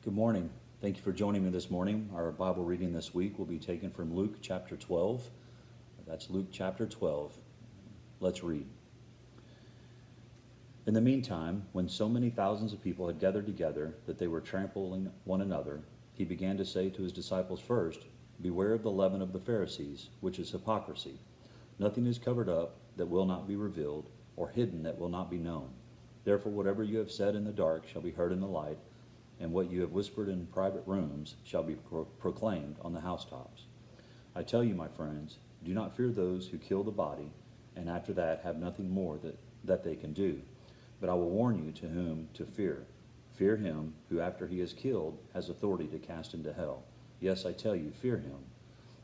Good morning. Thank you for joining me this morning. Our Bible reading this week will be taken from Luke chapter 12. That's Luke chapter 12. Let's read. In the meantime, when so many thousands of people had gathered together that they were trampling one another, he began to say to his disciples first, "Beware of the leaven of the Pharisees, which is hypocrisy. Nothing is covered up that will not be revealed, or hidden that will not be known. Therefore, whatever you have said in the dark shall be heard in the light, and what you have whispered in private rooms shall be proclaimed on the housetops. I tell you, my friends, do not fear those who kill the body, and after that have nothing more that they can do. But I will warn you to whom to fear. Fear him who, after he is killed, has authority to cast into hell. Yes, I tell you, fear him.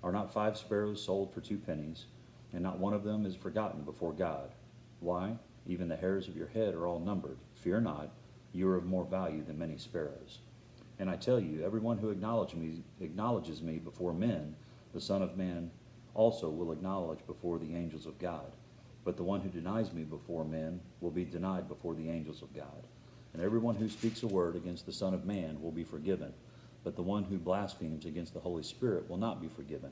Are not 5 sparrows sold for 2 pennies, and not one of them is forgotten before God? Why, even the hairs of your head are all numbered. Fear not, you are of more value than many sparrows. And I tell you, everyone who acknowledges me before men, the Son of Man also will acknowledge before the angels of God. But the one who denies me before men will be denied before the angels of God. And everyone who speaks a word against the Son of Man will be forgiven, but the one who blasphemes against the Holy Spirit will not be forgiven.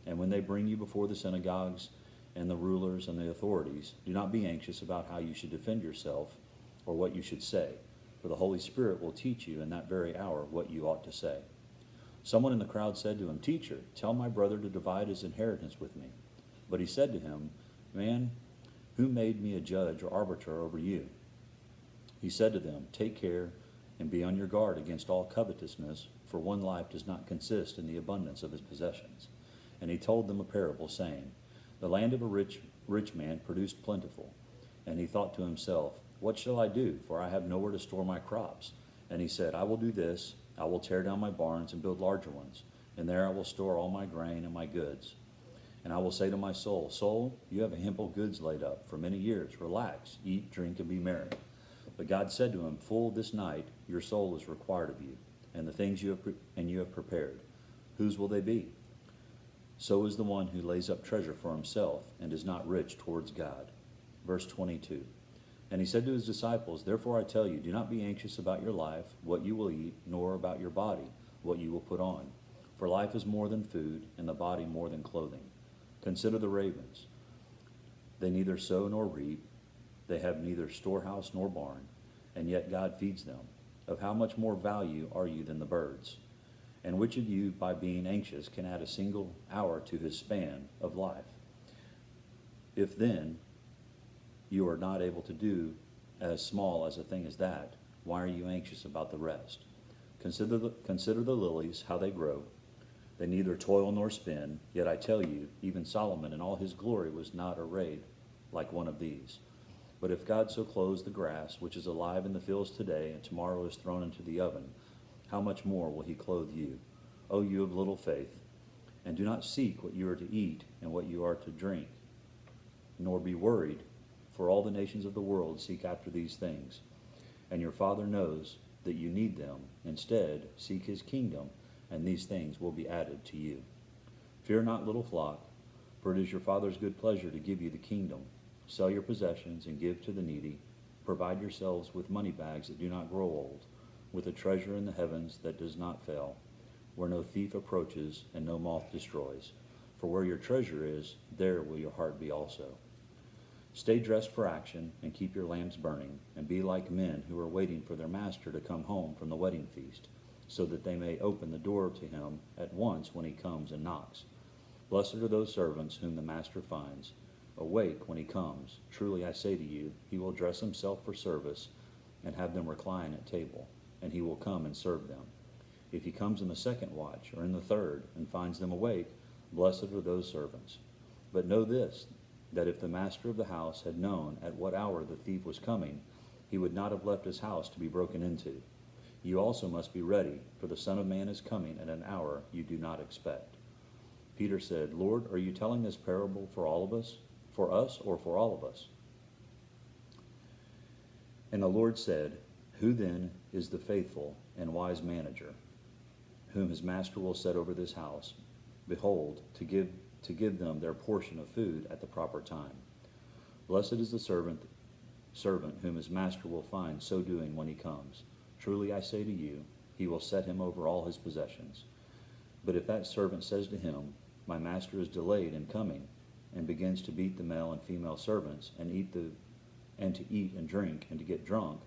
And when they bring you before the synagogues and the rulers and the authorities, do not be anxious about how you should defend yourself or what you should say, for the Holy Spirit will teach you in that very hour what you ought to say." Someone in the crowd said to him, "Teacher, tell my brother to divide his inheritance with me." But he said to him, "Man, who made me a judge or arbiter over you?" He said to them, "Take care and be on your guard against all covetousness, for one life does not consist in the abundance of his possessions." And he told them a parable, saying, "The land of a rich man produced plentiful. And he thought to himself, 'What shall I do? For I have nowhere to store my crops.' And he said, 'I will do this. I will tear down my barns and build larger ones, and there I will store all my grain and my goods. And I will say to my soul, Soul, you have ample goods laid up for many years. Relax, eat, drink, and be merry.' But God said to him, 'Fool, this night your soul is required of you, and the things you have prepared, whose will they be?' So is the one who lays up treasure for himself and is not rich towards God." Verse 22. And he said to his disciples, "Therefore I tell you, do not be anxious about your life, what you will eat, nor about your body, what you will put on. For life is more than food, and the body more than clothing. Consider the ravens. They neither sow nor reap, they have neither storehouse nor barn, and yet God feeds them. Of how much more value are you than the birds? And which of you, by being anxious, can add a single hour to his span of life? If then you are not able to do as small as a thing as that, why are you anxious about the rest? Consider the lilies, how they grow. They neither toil nor spin, yet I tell you, even Solomon in all his glory was not arrayed like one of these. But if God so clothes the grass, which is alive in the fields today, and tomorrow is thrown into the oven, how much more will he clothe you, O you of little faith? And do not seek what you are to eat and what you are to drink, nor be worried, for all the nations of the world seek after these things, and your Father knows that you need them. Instead, seek his kingdom, and these things will be added to you. Fear not, little flock, for it is your Father's good pleasure to give you the kingdom. Sell your possessions and give to the needy. Provide yourselves with money bags that do not grow old, with a treasure in the heavens that does not fail, where no thief approaches and no moth destroys. For where your treasure is, there will your heart be also. Stay dressed for action, and keep your lamps burning, and be like men who are waiting for their master to come home from the wedding feast, so that they may open the door to him at once when he comes and knocks. Blessed are those servants whom the master finds awake when he comes. Truly I say to you, he will dress himself for service and have them recline at table, and he will come and serve them. If he comes in the second watch or in the third and finds them awake, blessed are those servants. But know this, that if the master of the house had known at what hour the thief was coming, he would not have left his house to be broken into. You also must be ready, for the Son of Man is coming at an hour you do not expect." Peter said, "Lord, are you telling this parable for all of us, for us, or for all of us?" And the Lord said, "Who then is the faithful and wise manager, whom his master will set over this house, behold, to give them their portion of food at the proper time? Blessed is the servant whom his master will find so doing when he comes. Truly I say to you, he will set him over all his possessions. But if that servant says to him, my master is delayed in coming, and begins to beat the male and female servants, and to eat and drink, and to get drunk,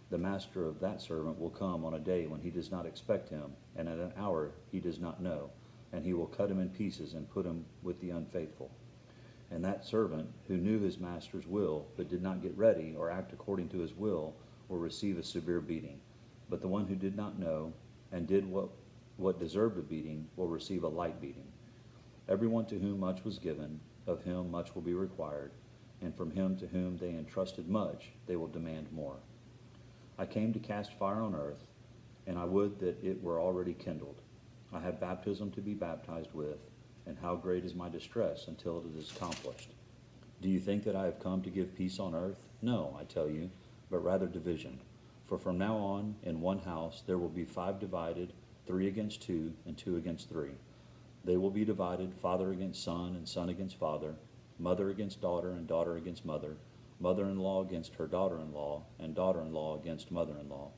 the master of that servant will come on a day when he does not expect him, and at an hour he does not know, and he will cut him in pieces and put him with the unfaithful. And that servant who knew his master's will, but did not get ready or act according to his will receive a severe beating. But the one who did not know and did what deserved a beating will receive a light beating. Everyone to whom much was given, of him much will be required, and from him to whom they entrusted much, they will demand more. I came to cast fire on earth, and I would that it were already kindled. I have baptism to be baptized with, and how great is my distress until it is accomplished. Do you think that I have come to give peace on earth? No, I tell you, but rather division. For from now on, in one house there will be 5 divided, 3 against 2, and 2 against 3. They will be divided, father against son, and son against father, mother against daughter, and daughter against mother, mother-in-law against her daughter-in-law, and daughter-in-law against mother-in-law.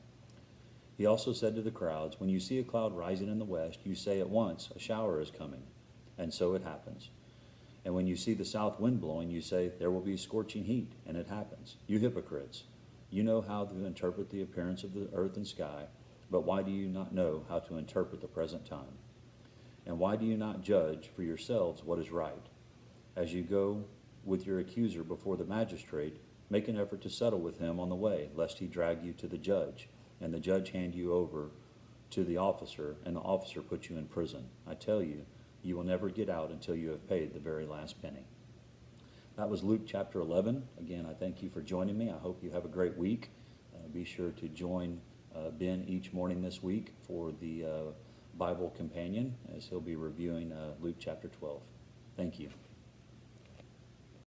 He also said to the crowds, when you see a cloud rising in the west, you say at once, a shower is coming. And so it happens. And when you see the south wind blowing, you say, there will be scorching heat, and it happens. You hypocrites, you know how to interpret the appearance of the earth and sky, but why do you not know how to interpret the present time? And why do you not judge for yourselves what is right? As you go with your accuser before the magistrate, make an effort to settle with him on the way, lest he drag you to the judge, and the judge hand you over to the officer, and the officer put you in prison. I tell you, you will never get out until you have paid the very last penny. That was Luke chapter 11. Again, I thank you for joining me. I hope you have a great week. Be sure to join Ben each morning this week for the Bible Companion, as he'll be reviewing Luke chapter 12. Thank you.